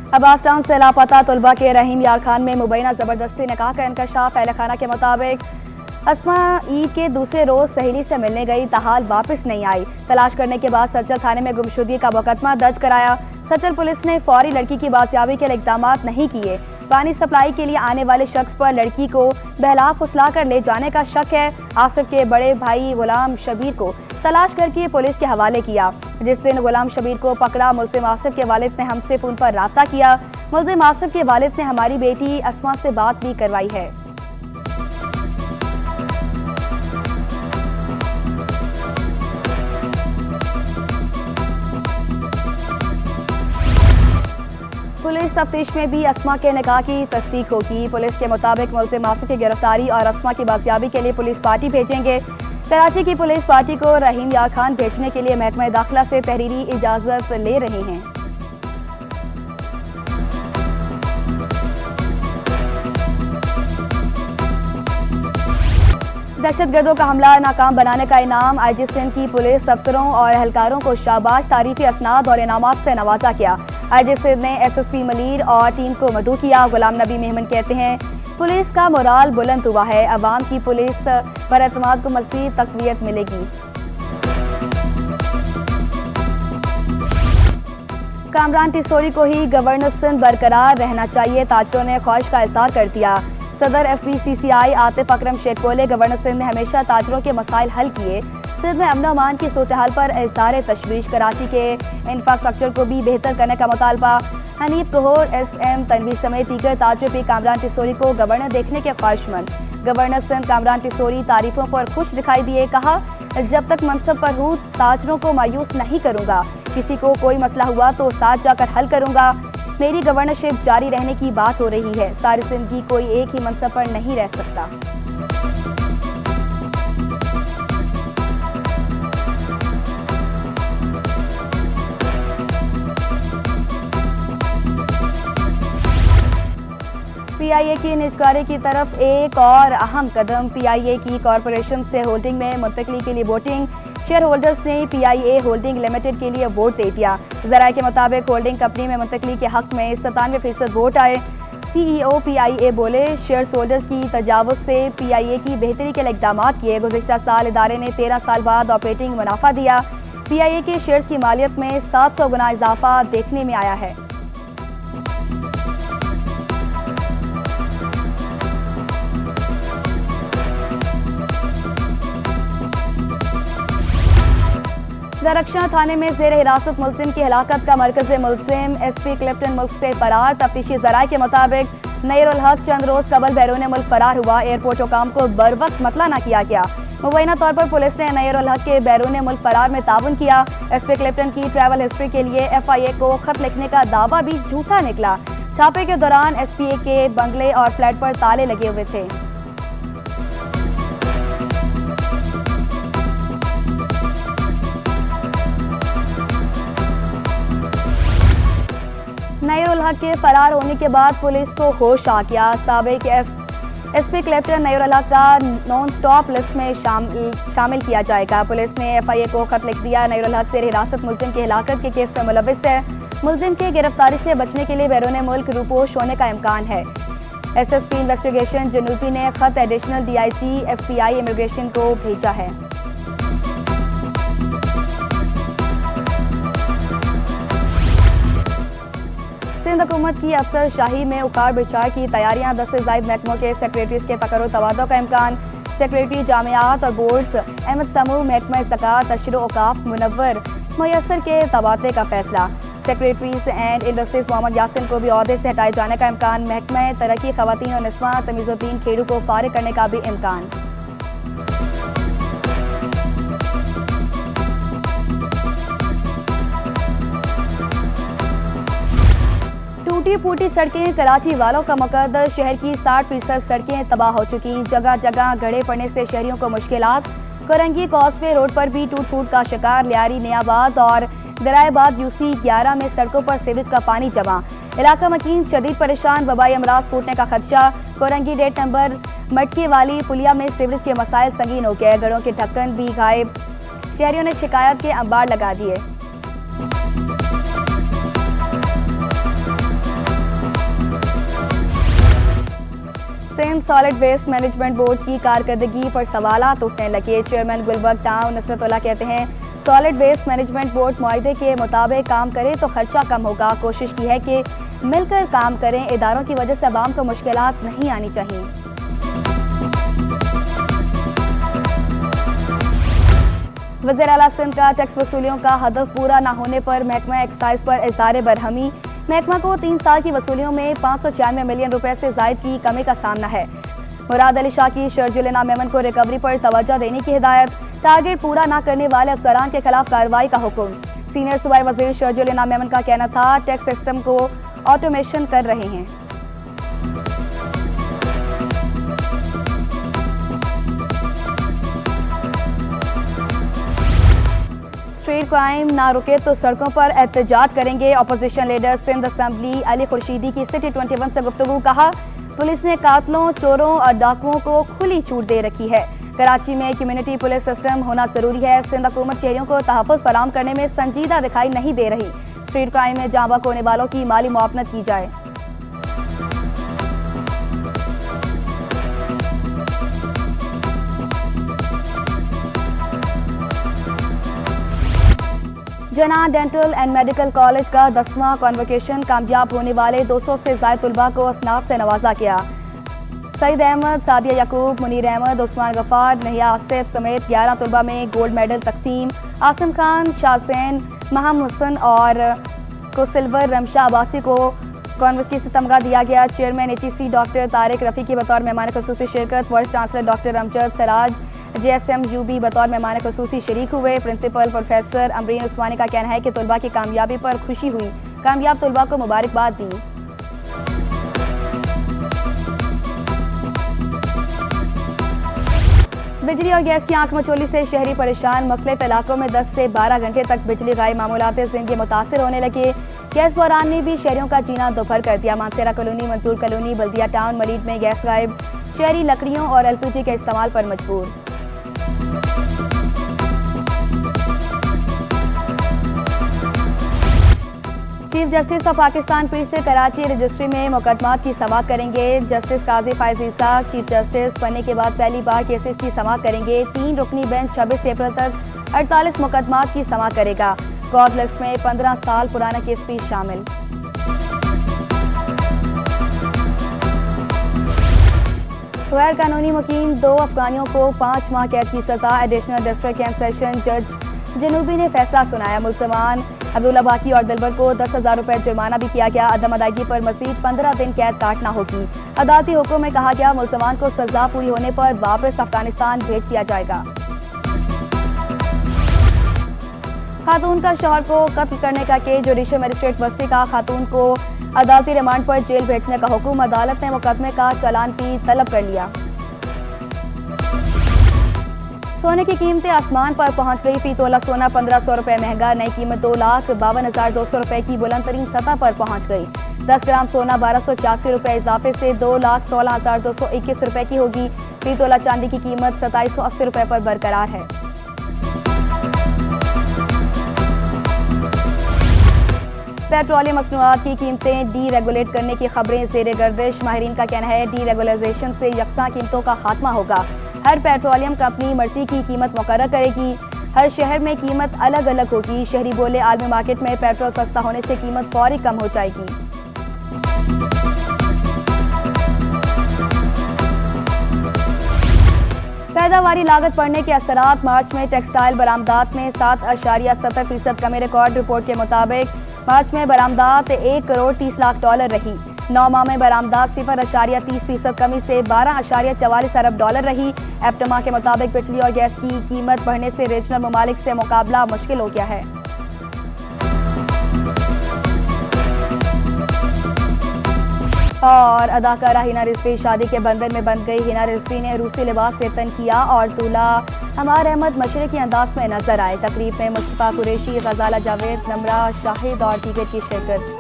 Abbas town से लापता तलबा के रहीम यार खान में मुबैना ज़बरदस्ती निकाह का इंकशाफ। अहल खाना के मुताबिक अस्मा ईद के दूसरे रोज सहेली से मिलने गई, ताहाल वापस नहीं आई। तलाश करने के बाद सज्जल थाने में गुमशुदगी का मुकदमा दर्ज कराया। सज्जल पुलिस ने फौरी लड़की की बाजियाबी के लिए इकदाम नहीं किए। पानी सप्लाई के लिए आने वाले शख्स पर लड़की को बहला फुसला कर ले जाने का शक है। आसिफ के बड़े भाई गुलाम शबीर को तलाश करके पुलिस के हवाले किया। जिस दिन गुलाम शबीर को पकड़ा, मुल्जिम आसिफ के वालिद ने हमसे फोन पर राब्ता किया। मुल्जिम आसिफ के वालिद ने हमारी बेटी अस्मा से बात भी करवाई है। पुलिस तफ्तीश में भी अस्मा के निकाह की तस्दीक होगी। पुलिस के मुताबिक मुल्जिम आसिफ की गिरफ्तारी और अस्मा की बाजियाबी के लिए पुलिस पार्टी भेजेंगे। कराची की पुलिस पार्टी को रहीम यार खान भेजने के लिए महकमा दाखिला से तहरीरी इजाजत ले रहे हैं। दहशतगर्दों का हमला नाकाम बनाने का इनाम। आईजी सिंध की पुलिस अफसरों और एहलकारों को शाबाश, तारीफी असनाद और इनामात से नवाजा किया। आईजी सिंध ने SSP मलीर और टीम को मदऊ किया। गुलाम नबी मेहमन कहते हैं, पुलिस का मोराल बुलंद हुआ है। अवाम की पुलिस पर एतमाद को मज़ीद तक़वियत मिलेगी। कामरान टिसोरी को ही गवर्नर सिंध बरकरार रहना चाहिए, ताजरों ने ख्वाहिश का इज़हार कर दिया। सदर FPCCI आतिफ अकरम शेख बोले, गवर्नर सिंध ने हमेशा ताजरों के मसाइल हल किए। सिंध में अमन अमान की सूरत हाल पर इज़हार तशवीश। कराची के इंफ्रास्ट्रक्चर को भी बेहतर करने का मुतालबा। हनीफ कहोर, SM तनवीर समेत दीगर ताजर भी कामरान टिसोरी को गवर्नर देखने के ख्वाहिशमंद। गवर्नर सिंध कामरान टिसोरी तारीफों पर खुश दिखाई दिए। कहा, जब तक मनसब पर हूँ ताजरों को मायूस नहीं करूँगा। किसी को कोई मसला हुआ तो साथ जाकर हल करूँगा। मेरी गवर्नरशिप जारी रहने की बात हो रही है। सारी जिंदगी कोई एक ही मनसब पर नहीं रह सकता। PIA की निजकारी की तरफ एक और अहम कदम। PIA की कॉरपोरेशन से होल्डिंग में मुंतकली के लिए वोटिंग। शेयर होल्डर्स ने PIA होल्डिंग लिमिटेड के लिए वोट दे दिया। ज़राए के मुताबिक होल्डिंग कंपनी में मुंतकली के हक में 97% वोट आए। CEO PIA बोले, शेयर होल्डर्स की तजावुज़ से PIA की बेहतरी के लिए इकदाम किए। गुज़िश्ता साल इदारे ने 13 साल बाद ऑपरेटिंग मुनाफा दिया। PIA के शेयर्स की मालियत में 700 गुना इजाफा देखने में आया है। दरख्शां थाने में जेर हिरासत मुल्जिम की हलाकत का मरकज़ मुल्जिम SP क्लिफ्टन मुल्क से फरार। तफ्तीशी ज़राए के मुताबिक नईरुल हक चंद रोज कबल बैरून मुल्क फरार हुआ। एयरपोर्ट हुकाम को बर वक्त मतला न किया गया। मुबैना तौर पर पुलिस ने नईरुल हक के बैरून मुल्क फरार में ताउन किया। SP क्लिफ्टन की ट्रैवल हिस्ट्री के लिए FIA को खत लिखने का दावा भी झूठा निकला। छापे के दौरान SPA के बंगले और फ्लैट पर ताले लगे हुए थे। नईरुल हक के फरार होने के बाद पुलिस को होश आ गया। साबिक SP क्लिफ्टन नईरुल हक का नॉन स्टॉप लिस्ट में शामिल किया जाएगा। पुलिस ने FIA को खत लिख दिया। नईरुल हक से हिरासत मुल्जिम की हलाकत के केस में मुलविस है। मुल्जिम के गिरफ्तारी से बचने के लिए बैरून मुल्क रूपोश होने का इम्कान है। SSP इन्वेस्टिगेशन जनूबी ने खत एडिशनल DIG FBI इमिग्रेशन को भेजा है। सिंध हुकूमत की अफसर शाही में उखाड़ बिछाड़ की तैयारियां। 10 से ज़ायद महकमों के सेक्रेटरीज के तकर्रुर तबादलों का इम्कान। सेक्रेटरी जामियात और बोर्ड्स अहमद समूह महकमा ज़कात तशरीह औकाफ मुनव्वर मुयस्सर के तबादले का फैसला। Secretaries and industries Mohammad Yasin को भी ओहदे से हटाए जाने का इम्कान। महकमा तरक्की ख़वातीन और निस्वां तमीज़ुद्दीन खेड़ू को फारिग करने का भी इम्कान। टूटी फूटी सड़कें, कराची वालों का मुकद्दर। शहर की 60% सड़कें तबाह हो चुकी। जगह जगह गड्ढे पड़ने से शहरियों को मुश्किलात। कोरंगी कॉसवे रोड पर भी टूट फूट का शिकार। लियारी, नयाबाद और दरायबाद UC 11 में सड़कों पर सीवरेज का पानी जमा। इलाका मकीन शदीद परेशान। वबाई अमराज फूटने का खदशा। कोरंगी डेट नंबर मटकी वाली पुलिया में सीवरेज के मसाइल संगीन हो गए। घरों के ढक्कन भी गायब। शहरियों ने शिकायत के अंबार लगा दिए। Sindh solid waste management board की कारकर्दगी पर सवालात उठने लगे। चेयरमैन गुलबर्ग टाउन नसरतुल्लाह कहते हैं, सॉलिड वेस्ट मैनेजमेंट बोर्ड मुआहदे के मुताबिक काम करे तो खर्चा कम होगा। कोशिश की है कि मिलकर काम करें। इदारों की वजह से आवाम को मुश्किलात नहीं आनी चाहिए। वज़ीर आला सिंध का टैक्स वसूलियों का हदफ पूरा न होने पर महकमा एक्साइज पर इज़हार बरहमी। महकमा को 3 साल की वसूलियों में 596 मिलियन रुपए से ज़ायद की कमी का सामना है। मुराद अली शाह की शर्जुलिना मेमन को रिकवरी पर तवज्जो देने की हिदायत। टारगेट पूरा न करने वाले अफसरान के खिलाफ कार्रवाई का हुक्म। सीनियर सूबाई वजीर शर्जुलिना मेमन का कहना था, टैक्स सिस्टम को ऑटोमेशन कर रहे हैं। स्ट्रीट क्राइम ना रुके तो सड़कों पर एहतजाज करेंगे। Opposition leader Sindh assembly Ali Khurshidi की सिटी 21 से गुफ्तगू। कहा, पुलिस ने कातलों, चोरों और डाकुओं को खुली छूट दे रखी है। कराची में कम्युनिटी पुलिस सिस्टम होना जरूरी है। सिंध हुकूमत शहरियों को तहफ़्फ़ुज़ फराहम करने में संजीदा दिखाई नहीं दे रही। स्ट्रीट क्राइम में जाँ बहक होने वालों की माली मुआवनत की जाए। जना डेंटल एंड मेडिकल कॉलेज का 10वां कॉन्वोकेशन कामयाब होने वाले 200 से ज़ायद तुलबा को असनाद से नवाजा गया। सईद अहमद, सादिया याकूब, मुनीर अहमद, उस्मान गफ्फार, नहिया आसिफ समेत 11 तुलबा में गोल्ड मेडल तकसीम। आसिम खान, शाहसैन, महम हुसन और को सिल्वर, रमशा अब्बासी को कॉन्वोकेशन से तमगा दिया गया। Chairman HEC doctor Tariq Rafi की बतौर मेहमान ख़ुसूसी शिरकत। Vice chancellor doctor Amjad Siraj JSMUB बतौर मेहमान ख़ुसूसी शरीक हुए। प्रिंसिपल प्रोफेसर अमरीन उस्मानी का कहना है कि तुलबा की कामयाबी पर खुशी हुई। कामयाब तुलबा को मुबारकबाद दी। बिजली और गैस की आंख मचोली से शहरी परेशान। मुख्तलिफ इलाकों में 10 से 12 घंटे तक बिजली गायब। मामूलात ज़िंदगी मुतासिर होने लगे। गैस बहरान ने भी शहरियों का जीना दोपहर कर दिया। मानसेरा कॉलोनी, मंसूर कॉलोनी, बल्दिया टाउन, मलीद में गैस गायब। शहरी लकड़ियों और LPG के इस्तेमाल पर मजबूर। चीफ जस्टिस ऑफ पाकिस्तान पीर से कराची रजिस्ट्री में मुकदमात की समाअत करेंगे। जस्टिस काजी फायज ईसा चीफ जस्टिस बनने के बाद पहली बार केसेस की समाअत करेंगे। 3 रुकनी बेंच 26 अप्रैल तक 48 मुकदमात की समाअत करेगा। कॉज लिस्ट में 15 साल पुराना केस भी शामिल। गैर कानूनी मुकीम 2 अफगानियों को 5 माह कैद की सजा। एडिशनल डिस्ट्रिक्ट एंड सेशन जज जनूबी ने फैसला सुनाया। मुल्जमान अब्दुल्ला बाकी और दिलबर को 10,000 रुपए जुर्माना भी किया गया। अदम अदायगी पर मजीद 15 दिन कैद काटना होगी। अदालती हुक्म में कहा गया, मुल्जमान को सजा पूरी होने पर वापस अफगानिस्तान भेज दिया जाएगा। खातून का शौहर को कत्ल करने का केस। जुडिशल मजिस्ट्रेट बस्ती का खातून को अदालती रिमांड पर जेल भेजने का हुक्म। अदालत ने मुकदमे का चालान भी तलब कर लिया। सोने की कीमतें आसमान पर पहुंच गई। फी तोला सोना 1500 रुपए महंगा। नई कीमत 2,52,200 रुपए की बुलंद तरीन सतह पर पहुंच गई। 10 ग्राम सोना 1284 रुपए इजाफे से 2,16,221 रुपए की होगी। फी तोला चांदी की कीमत 2780 रुपए पर बरकरार है। पेट्रोलियम मसनूआत की कीमतें डी रेगुलेट करने की खबरें ज़ेरे गर्दिश। माहिरीन का कहना है, डी रेगुलेशन से यकसा कीमतों का खात्मा होगा। हर पेट्रोलियम कंपनी मर्जी की कीमत मुकर्रर करेगी। हर शहर में कीमत अलग अलग होगी। शहरी बोले, आलमी मार्केट में पेट्रोल सस्ता होने से कीमत फौरी कम हो जाएगी। पैदावारी लागत बढ़ने के असरात। मार्च में टेक्सटाइल बरामदात में 7.70% कमी। रिकॉर्ड रिपोर्ट के मुताबिक मार्च में बरामदात 1 करोड़ 30 लाख डॉलर रही। 9 माह में बरामदात 0.30% कमी से 12.44 अरब डॉलर रही। एप्टमा के मुताबिक बिजली और गैस की कीमत बढ़ने से रीजनल ममालिक से मुकाबला मुश्किल हो गया है। और अदाकारा हिना रिजवी शादी के बंधन में बंध गई। हिना रिजवी ने रूसी लिबास से तन किया और दूल्हा हमार अहमद मशरकी अंदाज में नजर आए। तकरीब में मुस्तफा कुरैशी, गजाला जावेद, नमरा शाहिद और दीगर की शिरकत।